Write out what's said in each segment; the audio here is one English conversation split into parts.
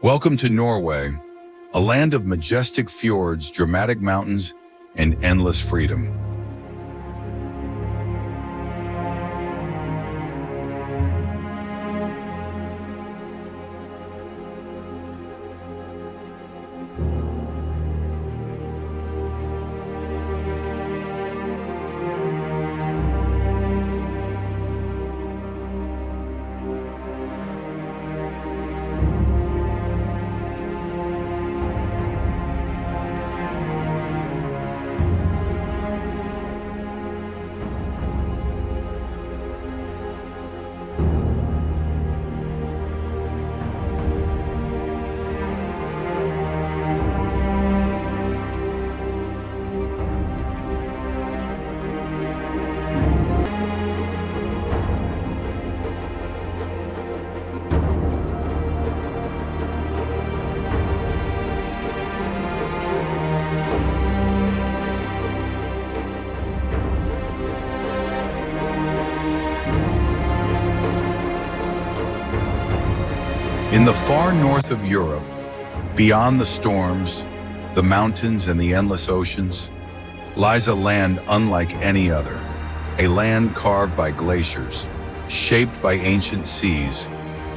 Welcome to Norway, a land of majestic fjords, dramatic mountains, and endless freedom. In the far north of Europe, beyond the storms, the mountains, and the endless oceans, lies a land unlike any other, a land carved by glaciers, shaped by ancient seas,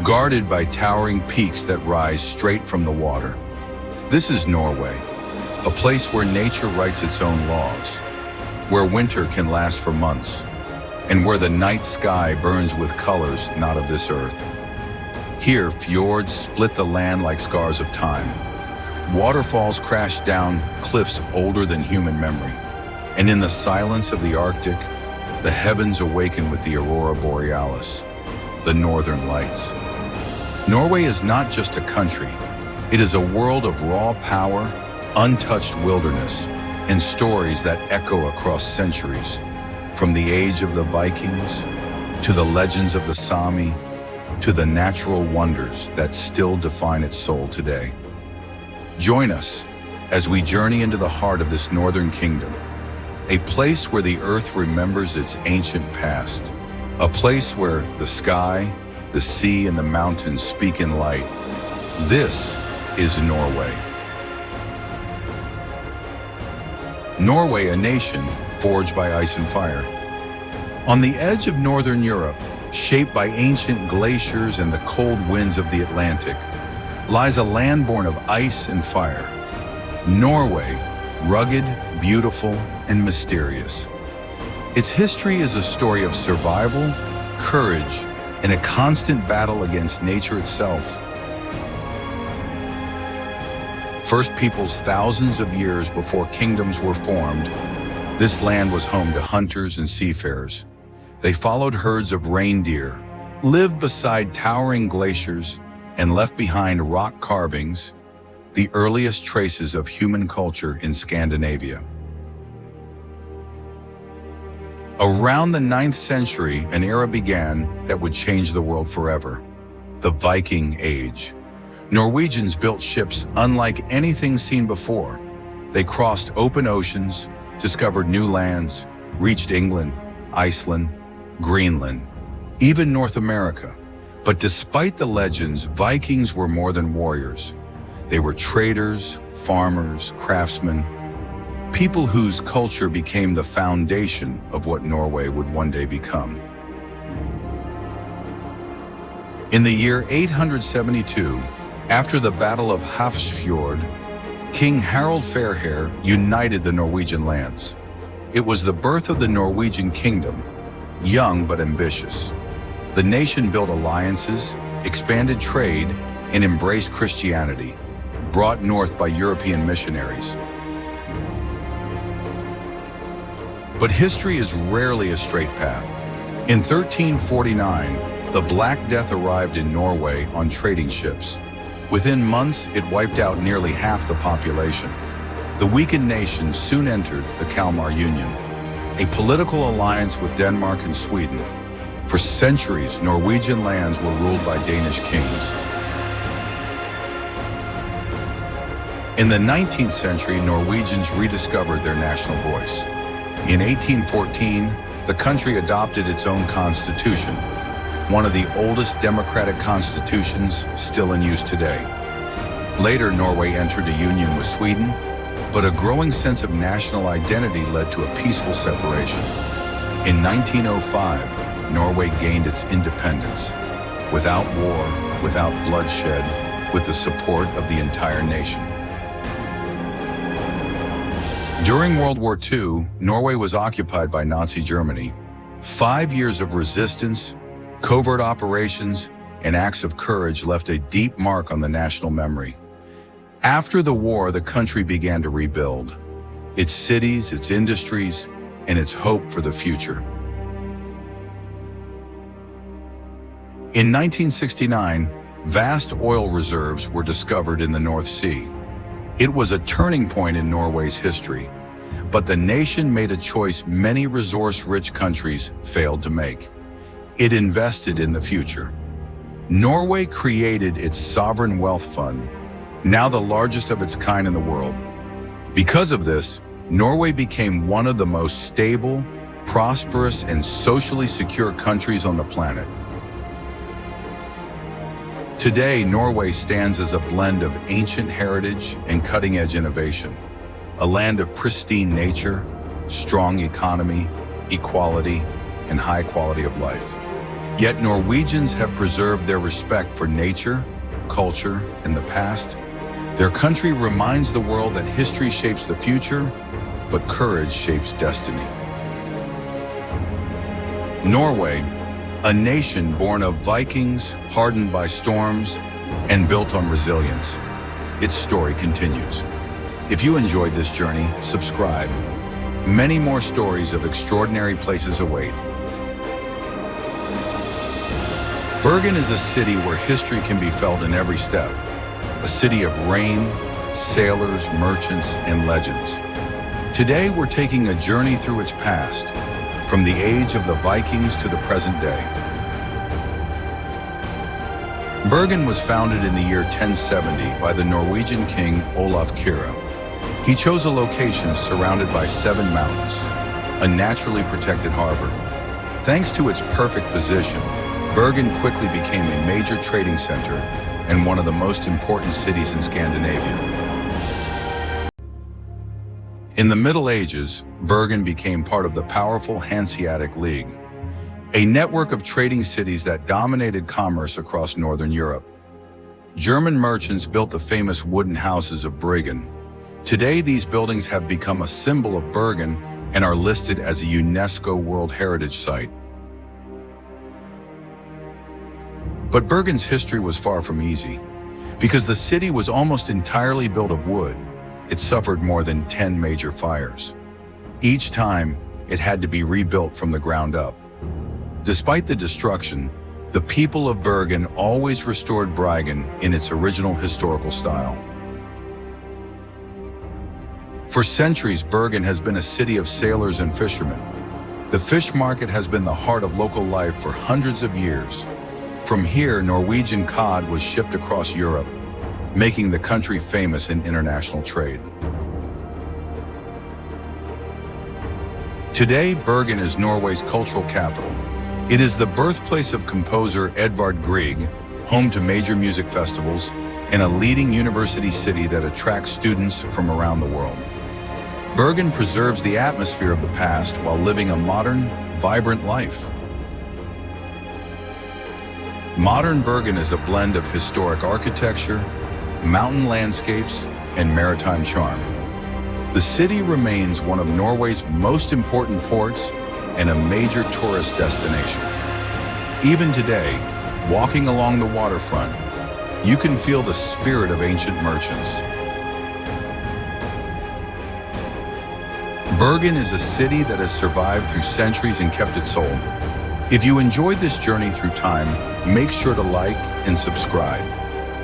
guarded by towering peaks that rise straight from the water. This is Norway, a place where nature writes its own laws, where winter can last for months, and where the night sky burns with colors not of this earth. Here, fjords split the land like scars of time. Waterfalls crash down cliffs older than human memory. And in the silence of the Arctic, the heavens awaken with the aurora borealis, the northern lights. Norway is not just a country. It is a world of raw power, untouched wilderness, and stories that echo across centuries, from the age of the Vikings, to the legends of the Sami, to the natural wonders that still define its soul today. Join us as we journey into the heart of this northern kingdom, a place where the earth remembers its ancient past, a place where the sky, the sea, and the mountains speak in light. This is Norway. Norway, a nation forged by ice and fire. On the edge of northern Europe, shaped by ancient glaciers and the cold winds of the Atlantic, lies a land born of ice and fire. Norway, rugged, beautiful, and mysterious. Its history is a story of survival, courage, and a constant battle against nature itself. First peoples thousands of years before kingdoms were formed, this land was home to hunters and seafarers. They followed herds of reindeer, lived beside towering glaciers, and left behind rock carvings, the earliest traces of human culture in Scandinavia. Around the 9th century, an era began that would change the world forever: the Viking Age. Norwegians built ships unlike anything seen before. They crossed open oceans, discovered new lands, reached England, Iceland, Greenland, even North America. But despite the legends, Vikings were more than warriors. They were traders, farmers, craftsmen, people whose culture became the foundation of what Norway would one day become. In the year 872, after the Battle of Lysefjord, King Harald Fairhair united the Norwegian lands. It was the birth of the Norwegian kingdom, young but ambitious. The nation built alliances, expanded trade, and embraced Christianity, brought north by European missionaries. But history is rarely a straight path. In 1349, the Black Death arrived in Norway on trading ships. Within months, it wiped out nearly half the population. The weakened nation soon entered the Kalmar Union, a political alliance with Denmark and Sweden. For centuries, Norwegian lands were ruled by Danish kings. In the 19th century, Norwegians rediscovered their national voice. In 1814, the country adopted its own constitution, one of the oldest democratic constitutions still in use today. Later, Norway entered a union with Sweden, but a growing sense of national identity led to a peaceful separation. In 1905, Norway gained its independence, without war, without bloodshed, with the support of the entire nation. During World War II, Norway was occupied by Nazi Germany. 5 years of resistance, covert operations, and acts of courage left a deep mark on the national memory. After the war, the country began to rebuild its cities, its industries, and its hope for the future. In 1969, vast oil reserves were discovered in the North Sea. It was a turning point in Norway's history, but the nation made a choice many resource-rich countries failed to make. It invested in the future. Norway created its sovereign wealth fund, now the largest of its kind in the world. Because of this, Norway became one of the most stable, prosperous, and socially secure countries on the planet. Today, Norway stands as a blend of ancient heritage and cutting-edge innovation, a land of pristine nature, strong economy, equality, and high quality of life. Yet Norwegians have preserved their respect for nature, culture, and the past. Their country reminds the world that history shapes the future, but courage shapes destiny. Norway, a nation born of Vikings, hardened by storms, and built on resilience. Its story continues. If you enjoyed this journey, subscribe. Many more stories of extraordinary places await. Bergen is a city where history can be felt in every step. A city of rain, sailors, merchants, and legends. Today, we're taking a journey through its past, from the age of the Vikings to the present day. Bergen was founded in the year 1070 by the Norwegian king Olaf Kyrre. He chose a location surrounded by 7 mountains, a naturally protected harbor. Thanks to its perfect position, Bergen quickly became a major trading center and one of the most important cities in Scandinavia. In the Middle Ages, Bergen became part of the powerful Hanseatic League, a network of trading cities that dominated commerce across Northern Europe. German merchants built the famous wooden houses of Bryggen. Today, these buildings have become a symbol of Bergen and are listed as a UNESCO World Heritage Site. But Bergen's history was far from easy. Because the city was almost entirely built of wood, it suffered more than 10 major fires. Each time, it had to be rebuilt from the ground up. Despite the destruction, the people of Bergen always restored Bryggen in its original historical style. For centuries, Bergen has been a city of sailors and fishermen. The fish market has been the heart of local life for hundreds of years. From here, Norwegian cod was shipped across Europe, making the country famous in international trade. Today, Bergen is Norway's cultural capital. It is the birthplace of composer Edvard Grieg, home to major music festivals, and a leading university city that attracts students from around the world. Bergen preserves the atmosphere of the past while living a modern, vibrant life. Modern Bergen is a blend of historic architecture, mountain landscapes, and maritime charm. The city remains one of Norway's most important ports and a major tourist destination. Even today, walking along the waterfront, you can feel the spirit of ancient merchants. Bergen is a city that has survived through centuries and kept its soul. If you enjoyed this journey through time, make sure to like and subscribe.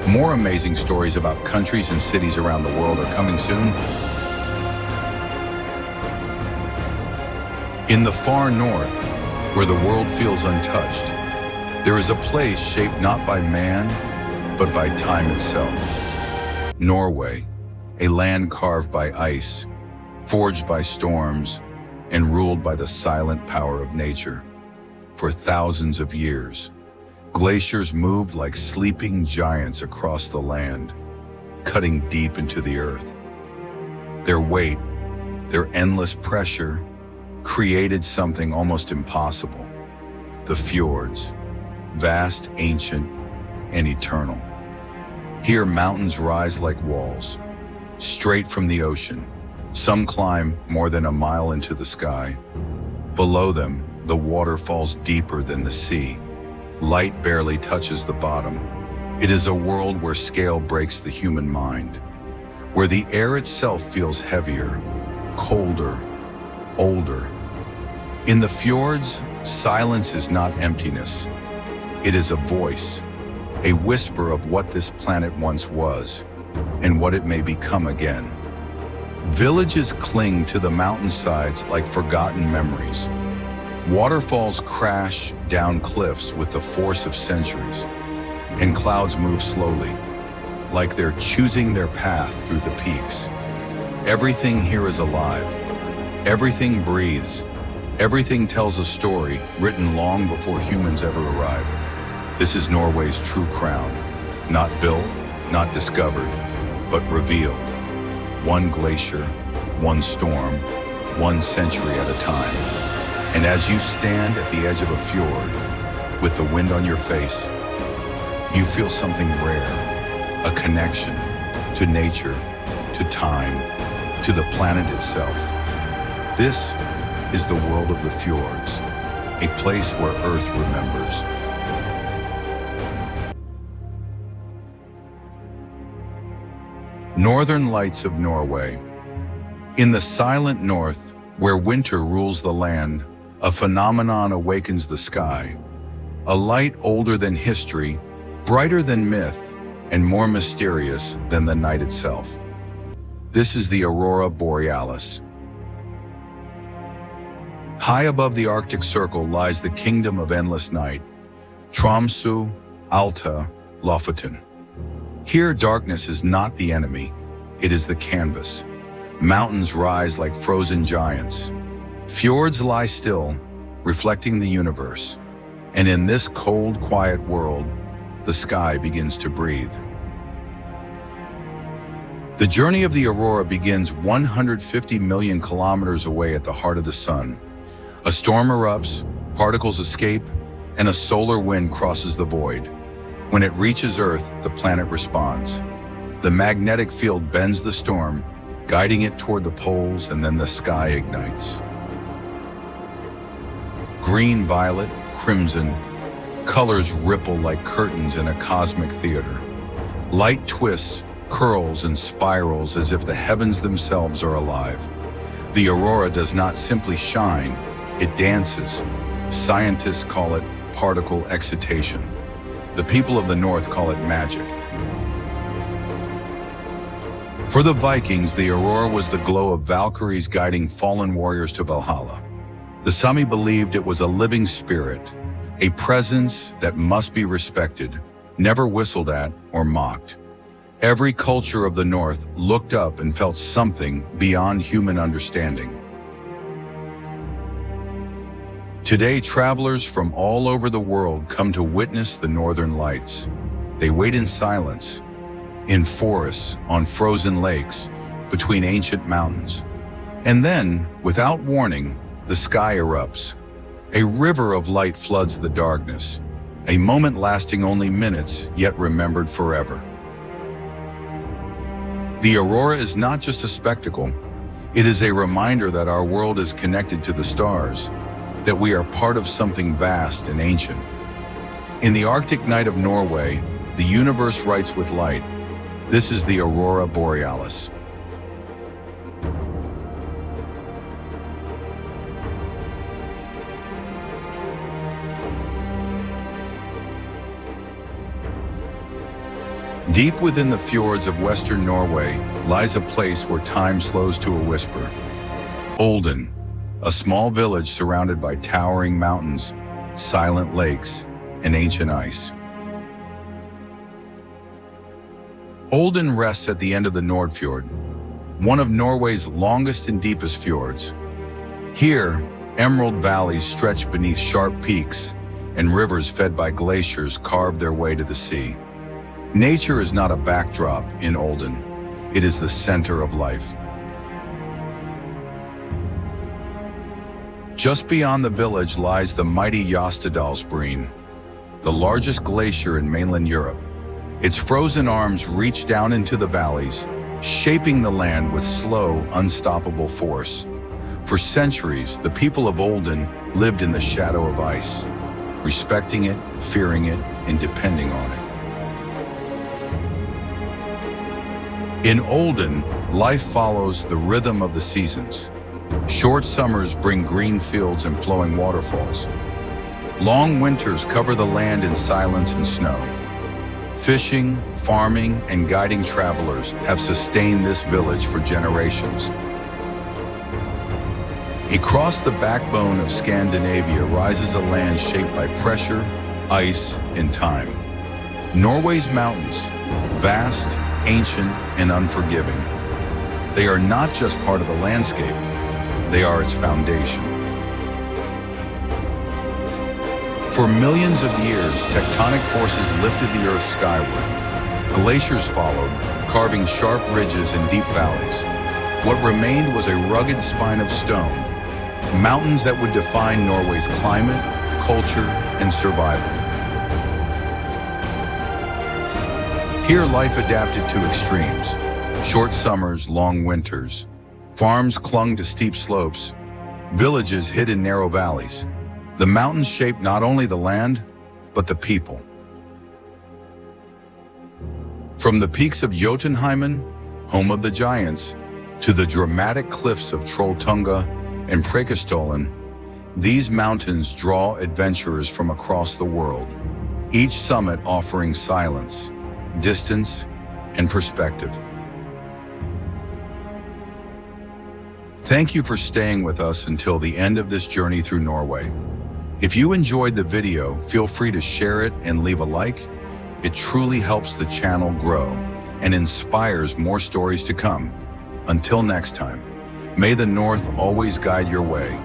More amazing stories about countries and cities around the world are coming soon. In the far north, where the world feels untouched, there is a place shaped not by man, but by time itself. Norway, a land carved by ice, forged by storms, and ruled by the silent power of nature. For thousands of years, glaciers moved like sleeping giants across the land, cutting deep into the earth. Their weight, their endless pressure, created something almost impossible. The fjords, vast, ancient, and eternal. Here mountains rise like walls, straight from the ocean. Some climb more than a mile into the sky. Below them, the water falls deeper than the sea. Light barely touches the bottom. It is a world where scale breaks the human mind, where the air itself feels heavier, colder, older. In the fjords, silence is not emptiness. It is a voice, a whisper of what this planet once was and what it may become again. Villages cling to the mountainsides like forgotten memories. Waterfalls crash down cliffs with the force of centuries, and clouds move slowly, like they're choosing their path through the peaks. Everything here is alive. Everything breathes. Everything tells a story written long before humans ever arrived. This is Norway's true crown, not built, not discovered, but revealed. One glacier, one storm, one century at a time. And as you stand at the edge of a fjord, with the wind on your face, you feel something rare, a connection to nature, to time, to the planet itself. This is the world of the fjords, a place where Earth remembers. Northern Lights of Norway. In the silent north, where winter rules the land, a phenomenon awakens the sky. A light older than history, brighter than myth, and more mysterious than the night itself. This is the Aurora Borealis. High above the Arctic Circle lies the kingdom of endless night, Tromsø, Alta, Lofoten. Here, darkness is not the enemy, it is the canvas. Mountains rise like frozen giants. Fjords lie still, reflecting the universe. And in this cold, quiet world, the sky begins to breathe. The journey of the aurora begins 150 million kilometers away at the heart of the sun. A storm erupts, particles escape, and a solar wind crosses the void. When it reaches Earth, the planet responds. The magnetic field bends the storm, guiding it toward the poles, and then the sky ignites. Green, violet, crimson, colors ripple like curtains in a cosmic theater. Light twists, curls, and spirals as if the heavens themselves are alive. The aurora does not simply shine, it dances. Scientists call it particle excitation. The people of the north call it magic. For the Vikings, the aurora was the glow of Valkyries guiding fallen warriors to Valhalla. The Sami believed it was a living spirit, a presence that must be respected, never whistled at or mocked. Every culture of the north looked up and felt something beyond human understanding. Today, travelers from all over the world come to witness the northern lights. They wait in silence, in forests, on frozen lakes, between ancient mountains. And then, without warning, the sky erupts. A river of light floods the darkness, a moment lasting only minutes, yet remembered forever. The aurora is not just a spectacle. It is a reminder that our world is connected to the stars, that we are part of something vast and ancient. In the Arctic night of Norway, the universe writes with light. This is the Aurora Borealis. Deep within the fjords of western Norway lies a place where time slows to a whisper. Olden, a small village surrounded by towering mountains, silent lakes, and ancient ice. Olden rests at the end of the Nordfjord, one of Norway's longest and deepest fjords. Here, emerald valleys stretch beneath sharp peaks, and rivers fed by glaciers carve their way to the sea. Nature is not a backdrop in Olden. It is the center of life. Just beyond the village lies the mighty Jostedalsbreen, the largest glacier in mainland Europe. Its frozen arms reach down into the valleys, shaping the land with slow, unstoppable force. For centuries, the people of Olden lived in the shadow of ice, respecting it, fearing it, and depending on it. In Olden, life follows the rhythm of the seasons. Short summers bring green fields and flowing waterfalls. Long winters cover the land in silence and snow. Fishing, farming, and guiding travelers have sustained this village for generations. Across the backbone of Scandinavia rises a land shaped by pressure, ice, and time. Norway's mountains, vast, ancient, and unforgiving. They are not just part of the landscape, they are its foundation. For millions of years, tectonic forces lifted the Earth skyward. Glaciers followed, carving sharp ridges and deep valleys. What remained was a rugged spine of stone, mountains that would define Norway's climate, culture, and survival. Here, life adapted to extremes. Short summers, long winters. Farms clung to steep slopes. Villages hid in narrow valleys. The mountains shaped not only the land, but the people. From the peaks of Jotunheimen, home of the giants, to the dramatic cliffs of Trolltunga and Preikestolen, these mountains draw adventurers from across the world, each summit offering silence, distance, and perspective. Thank you for staying with us until the end of this journey through Norway. If you enjoyed the video, feel free to share it and leave a like. It truly helps the channel grow and inspires more stories to come. Until next time, may the North always guide your way.